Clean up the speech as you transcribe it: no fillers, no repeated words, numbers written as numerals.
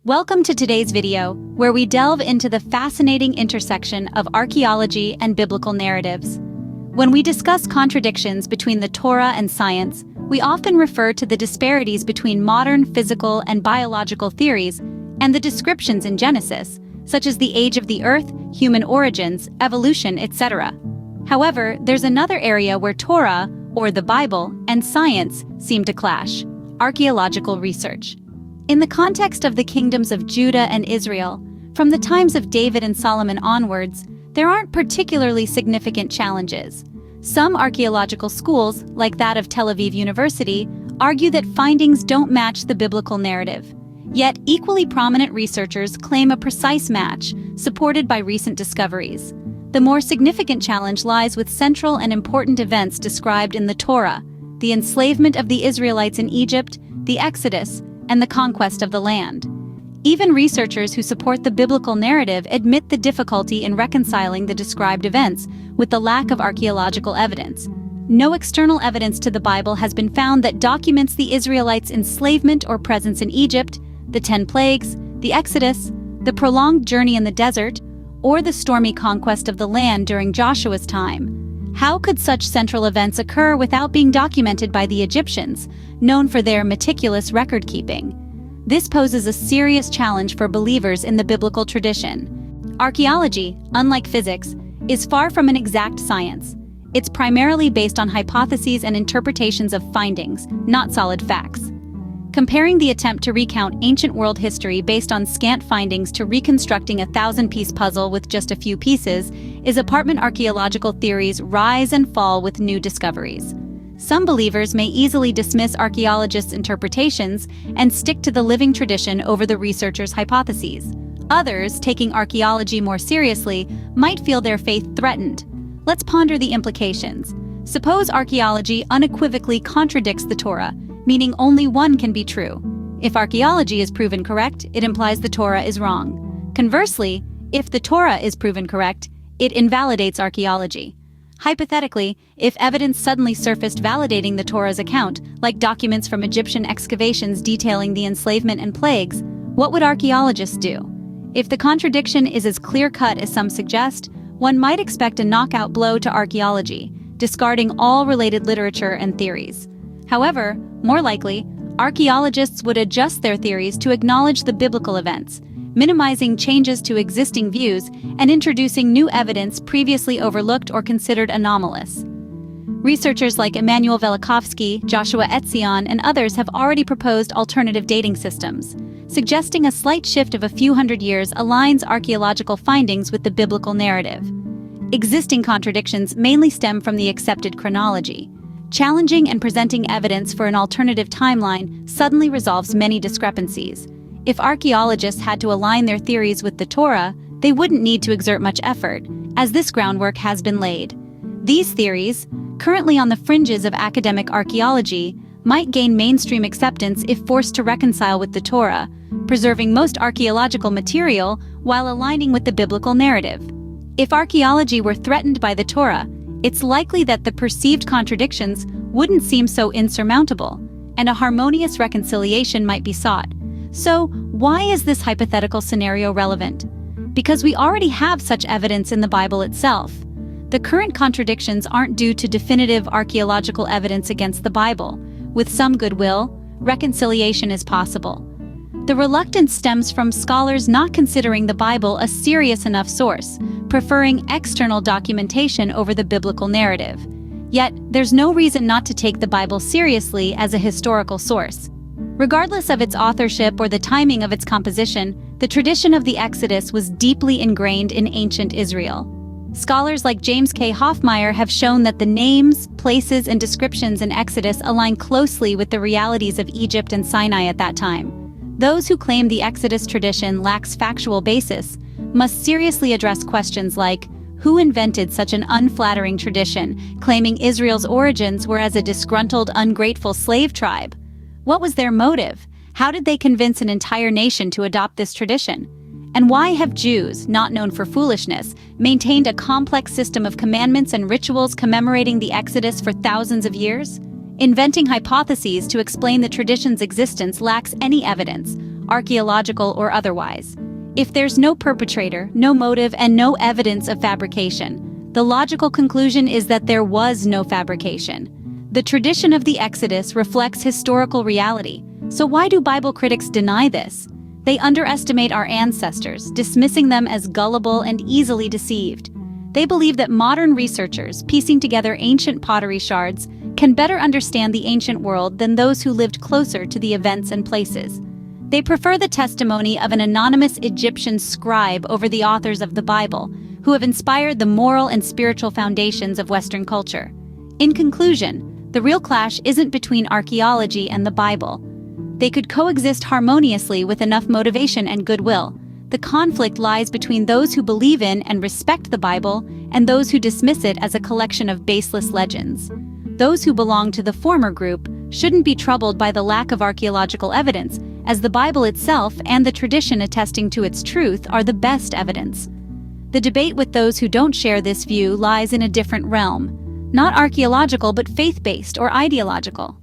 Welcome to today's video, where we delve into the fascinating intersection of archaeology and biblical narratives. When we discuss contradictions between the Torah and science, we often refer to the disparities between modern physical and biological theories and the descriptions in Genesis, such as the age of the earth, human origins, evolution, etc. However, there's another area where Torah, or the Bible, and science seem to clash: archaeological research. In the context of the kingdoms of Judah and Israel, from the times of David and Solomon onwards, there aren't particularly significant challenges. Some archaeological schools, like that of Tel Aviv University, argue that findings don't match the biblical narrative. Yet, equally prominent researchers claim a precise match, supported by recent discoveries. The more significant challenge lies with central and important events described in the Torah: the enslavement of the Israelites in Egypt, the Exodus, and the conquest of the land. Even researchers who support the biblical narrative admit the difficulty in reconciling the described events with the lack of archaeological evidence. No external evidence to the Bible has been found that documents the Israelites' enslavement or presence in Egypt, the 10 plagues, the Exodus, the prolonged journey in the desert, or the stormy conquest of the land during Joshua's time. How could such central events occur without being documented by the Egyptians, known for their meticulous record-keeping? This poses a serious challenge for believers in the biblical tradition. Archaeology, unlike physics, is far from an exact science. It's primarily based on hypotheses and interpretations of findings, not solid facts. Comparing the attempt to recount ancient world history based on scant findings to reconstructing a 1,000-piece puzzle with just a few pieces is apartment archaeological theories' rise and fall with new discoveries. Some believers may easily dismiss archaeologists' interpretations and stick to the living tradition over the researchers' hypotheses. Others, taking archaeology more seriously, might feel their faith threatened. Let's ponder the implications. Suppose archaeology unequivocally contradicts the Torah, meaning only one can be true. If archaeology is proven correct, it implies the Torah is wrong. Conversely, if the Torah is proven correct, it invalidates archaeology. Hypothetically, if evidence suddenly surfaced validating the Torah's account, like documents from Egyptian excavations detailing the enslavement and plagues, what would archaeologists do? If the contradiction is as clear-cut as some suggest, one might expect a knockout blow to archaeology, discarding all related literature and theories. However, more likely, archaeologists would adjust their theories to acknowledge the biblical events, minimizing changes to existing views and introducing new evidence previously overlooked or considered anomalous. Researchers like Emanuel Velikovsky, Joshua Etzion, and others have already proposed alternative dating systems. Suggesting a slight shift of a few hundred years aligns archaeological findings with the biblical narrative. Existing contradictions mainly stem from the accepted chronology. Challenging and presenting evidence for an alternative timeline suddenly resolves many discrepancies. If archaeologists had to align their theories with the Torah, they wouldn't need to exert much effort, as this groundwork has been laid. These theories, currently on the fringes of academic archaeology, might gain mainstream acceptance if forced to reconcile with the Torah, preserving most archaeological material while aligning with the biblical narrative. If archaeology were threatened by the Torah, it's likely that the perceived contradictions wouldn't seem so insurmountable, and a harmonious reconciliation might be sought. So, why is this hypothetical scenario relevant? Because we already have such evidence in the Bible itself. The current contradictions aren't due to definitive archaeological evidence against the Bible. With some goodwill, reconciliation is possible. The reluctance stems from scholars not considering the Bible a serious enough source, preferring external documentation over the biblical narrative. Yet, there's no reason not to take the Bible seriously as a historical source. Regardless of its authorship or the timing of its composition, the tradition of the Exodus was deeply ingrained in ancient Israel. Scholars like James K. Hoffmeyer have shown that the names, places, and descriptions in Exodus align closely with the realities of Egypt and Sinai at that time. Those who claim the Exodus tradition lacks factual basis must seriously address questions like, who invented such an unflattering tradition, claiming Israel's origins were as a disgruntled, ungrateful slave tribe? What was their motive? How did they convince an entire nation to adopt this tradition? And why have Jews, not known for foolishness, maintained a complex system of commandments and rituals commemorating the Exodus for thousands of years? Inventing hypotheses to explain the tradition's existence lacks any evidence. archaeological or otherwise. If there's no perpetrator, no motive, and no evidence of fabrication, the logical conclusion is that there was no fabrication. The tradition of the Exodus reflects historical reality. So why do Bible critics deny this? They underestimate our ancestors, dismissing them as gullible and easily deceived. They believe that modern researchers, piecing together ancient pottery shards, can better understand the ancient world than those who lived closer to the events and places. They prefer the testimony of an anonymous Egyptian scribe over the authors of the Bible, who have inspired the moral and spiritual foundations of Western culture. In conclusion, the real clash isn't between archaeology and the Bible. They could coexist harmoniously with enough motivation and goodwill. The conflict lies between those who believe in and respect the Bible and those who dismiss it as a collection of baseless legends. Those who belong to the former group shouldn't be troubled by the lack of archaeological evidence, as the Bible itself and the tradition attesting to its truth are the best evidence. The debate with those who don't share this view lies in a different realm, not archaeological but faith-based or ideological.